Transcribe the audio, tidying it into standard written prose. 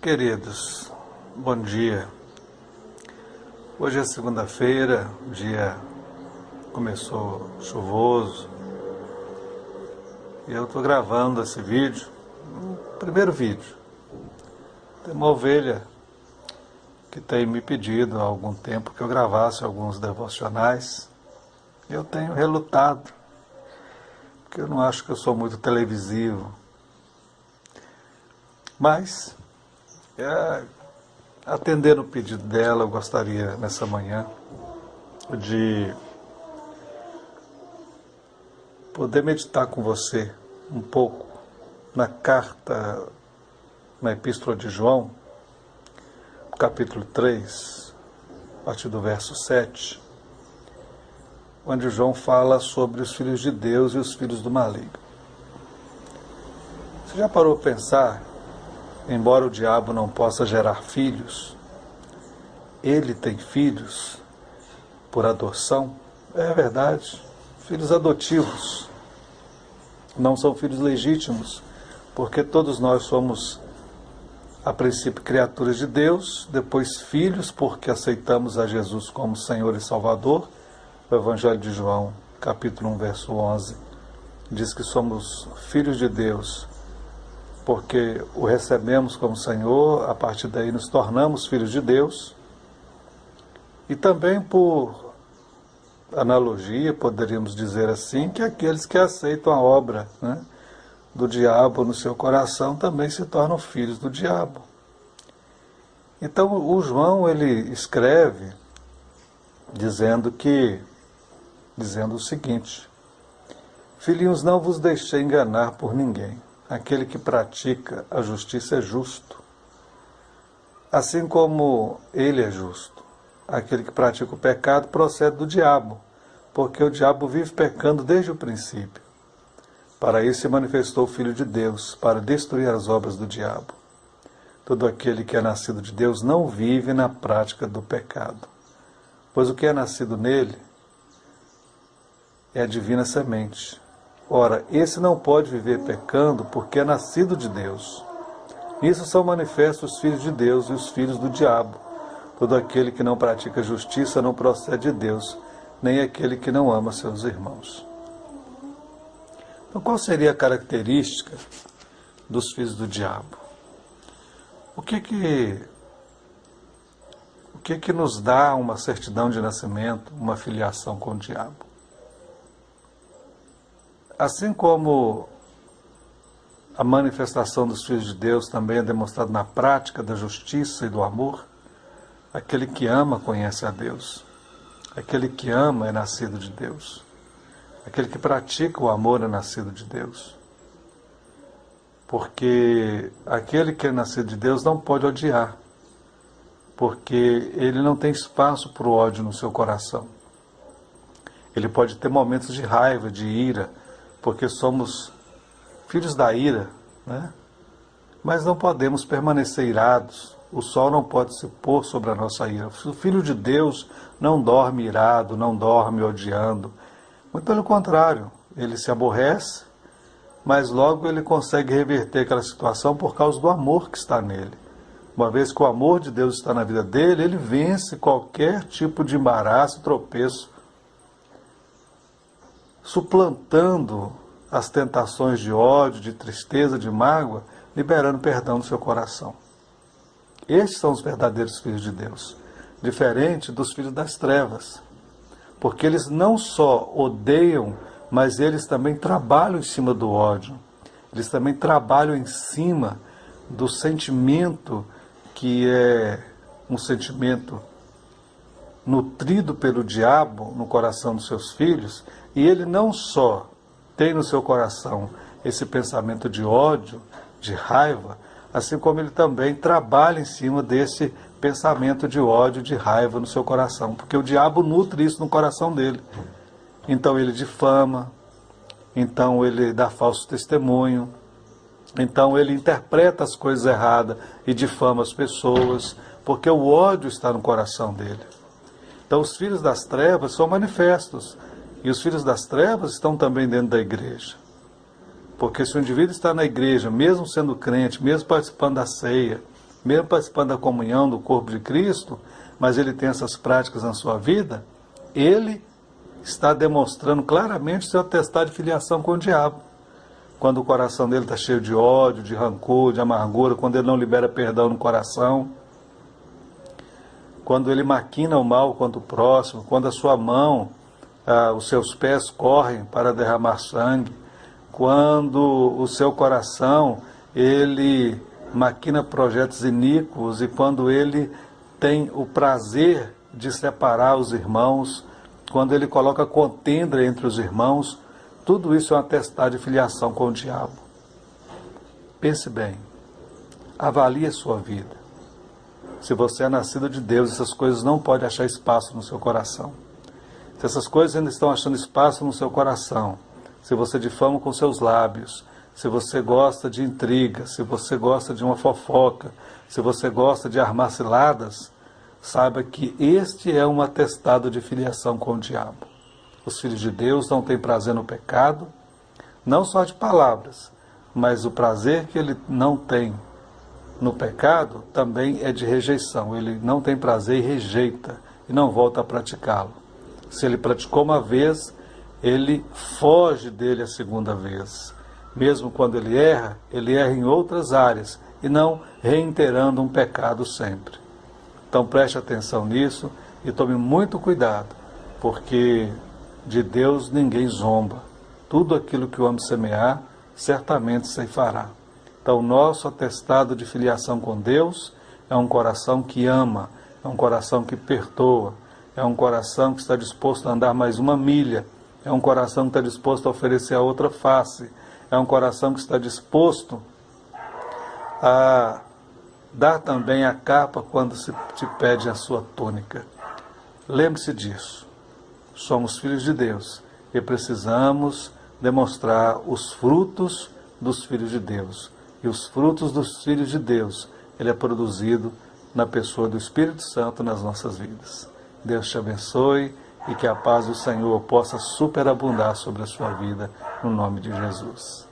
Queridos, bom dia. Hoje é segunda-feira, o dia começou chuvoso e eu estou gravando esse vídeo, o primeiro vídeo. Tem uma ovelha que tem me pedido há algum tempo que eu gravasse alguns devocionais. Eu tenho relutado, porque eu não acho que eu sou muito televisivo. Mas, atendendo o pedido dela, eu gostaria nessa manhã de poder meditar com você um pouco na Epístola de João, capítulo 3, a partir do verso 7, onde João fala sobre os filhos de Deus e os filhos do maligno. Você já parou para pensar, embora o diabo não possa gerar filhos, ele tem filhos por adoção? É verdade, filhos adotivos. Não são filhos legítimos, porque todos nós somos, a princípio, criaturas de Deus, depois filhos, porque aceitamos a Jesus como Senhor e Salvador. O Evangelho de João, capítulo 1, verso 11, diz que somos filhos de Deus, porque o recebemos como Senhor, a partir daí nos tornamos filhos de Deus. E também, por analogia, poderíamos dizer assim, que aqueles que aceitam a obra, do diabo no seu coração também se tornam filhos do diabo. Então, o João, ele escreve dizendo o seguinte: filhinhos, não vos deixei enganar por ninguém. Aquele que pratica a justiça é justo, assim como ele é justo. Aquele que pratica o pecado procede do diabo, porque o diabo vive pecando desde o princípio. Para isso se manifestou o Filho de Deus, para destruir as obras do diabo. Todo aquele que é nascido de Deus não vive na prática do pecado, pois o que é nascido nele é a divina semente. Ora, esse não pode viver pecando porque é nascido de Deus. Nisso são manifestos os filhos de Deus e os filhos do diabo. Todo aquele que não pratica justiça não procede de Deus, nem aquele que não ama seus irmãos. Então, qual seria a característica dos filhos do diabo? O que nos dá uma certidão de nascimento, uma filiação com o diabo? Assim como a manifestação dos filhos de Deus também é demonstrada na prática da justiça e do amor, aquele que ama conhece a Deus. Aquele que ama é nascido de Deus. Aquele que pratica o amor é nascido de Deus. Porque aquele que é nascido de Deus não pode odiar, porque ele não tem espaço para o ódio no seu coração. Ele pode ter momentos de raiva, de ira, porque somos filhos da ira, Mas não podemos permanecer irados. O sol não pode se pôr sobre a nossa ira. O Filho de Deus não dorme irado, não dorme odiando. Muito pelo contrário, ele se aborrece, mas logo ele consegue reverter aquela situação por causa do amor que está nele. Uma vez que o amor de Deus está na vida dele, ele vence qualquer tipo de embaraço, tropeço, suplantando as tentações de ódio, de tristeza, de mágoa, liberando perdão no seu coração. Estes são os verdadeiros filhos de Deus, diferente dos filhos das trevas, porque eles não só odeiam, mas eles também trabalham em cima do ódio, eles também trabalham em cima do sentimento que é um sentimento nutrido pelo diabo no coração dos seus filhos, e ele não só tem no seu coração esse pensamento de ódio, de raiva, assim como ele também trabalha em cima desse pensamento de ódio, de raiva no seu coração, porque o diabo nutre isso no coração dele. Então ele difama, então ele dá falso testemunho, então ele interpreta as coisas erradas e difama as pessoas, porque o ódio está no coração dele. Então os filhos das trevas são manifestos, e os filhos das trevas estão também dentro da igreja. Porque se o indivíduo está na igreja, mesmo sendo crente, mesmo participando da ceia, mesmo participando da comunhão do corpo de Cristo, mas ele tem essas práticas na sua vida, ele está demonstrando claramente seu atestado de filiação com o diabo. Quando o coração dele está cheio de ódio, de rancor, de amargura, quando ele não libera perdão no coração, quando ele maquina o mal contra o próximo, quando a sua mão, os seus pés correm para derramar sangue, quando o seu coração, ele maquina projetos iníquos e quando ele tem o prazer de separar os irmãos, quando ele coloca contenda entre os irmãos, tudo isso é um atestado de filiação com o diabo. Pense bem, avalie a sua vida. Se você é nascido de Deus, essas coisas não podem achar espaço no seu coração. Se essas coisas ainda estão achando espaço no seu coração, se você difama com seus lábios, se você gosta de intriga, se você gosta de uma fofoca, se você gosta de armar ciladas, saiba que este é um atestado de filiação com o diabo. Os filhos de Deus não têm prazer no pecado, não só de palavras, mas o prazer que ele não tem no pecado também é de rejeição. Ele não tem prazer e rejeita, e não volta a praticá-lo. Se ele praticou uma vez, ele foge dele a segunda vez. Mesmo quando ele erra em outras áreas, e não reiterando um pecado sempre. Então preste atenção nisso e tome muito cuidado, porque de Deus ninguém zomba. Tudo aquilo que o homem semear, certamente ceifará. Então, nosso atestado de filiação com Deus é um coração que ama, é um coração que perdoa, é um coração que está disposto a andar mais uma milha, é um coração que está disposto a oferecer a outra face, é um coração que está disposto a dar também a capa quando se te pede a sua túnica. Lembre-se disso. Somos filhos de Deus e precisamos demonstrar os frutos dos filhos de Deus. E os frutos dos filhos de Deus, ele é produzido na pessoa do Espírito Santo nas nossas vidas. Deus te abençoe e que a paz do Senhor possa superabundar sobre a sua vida, no nome de Jesus.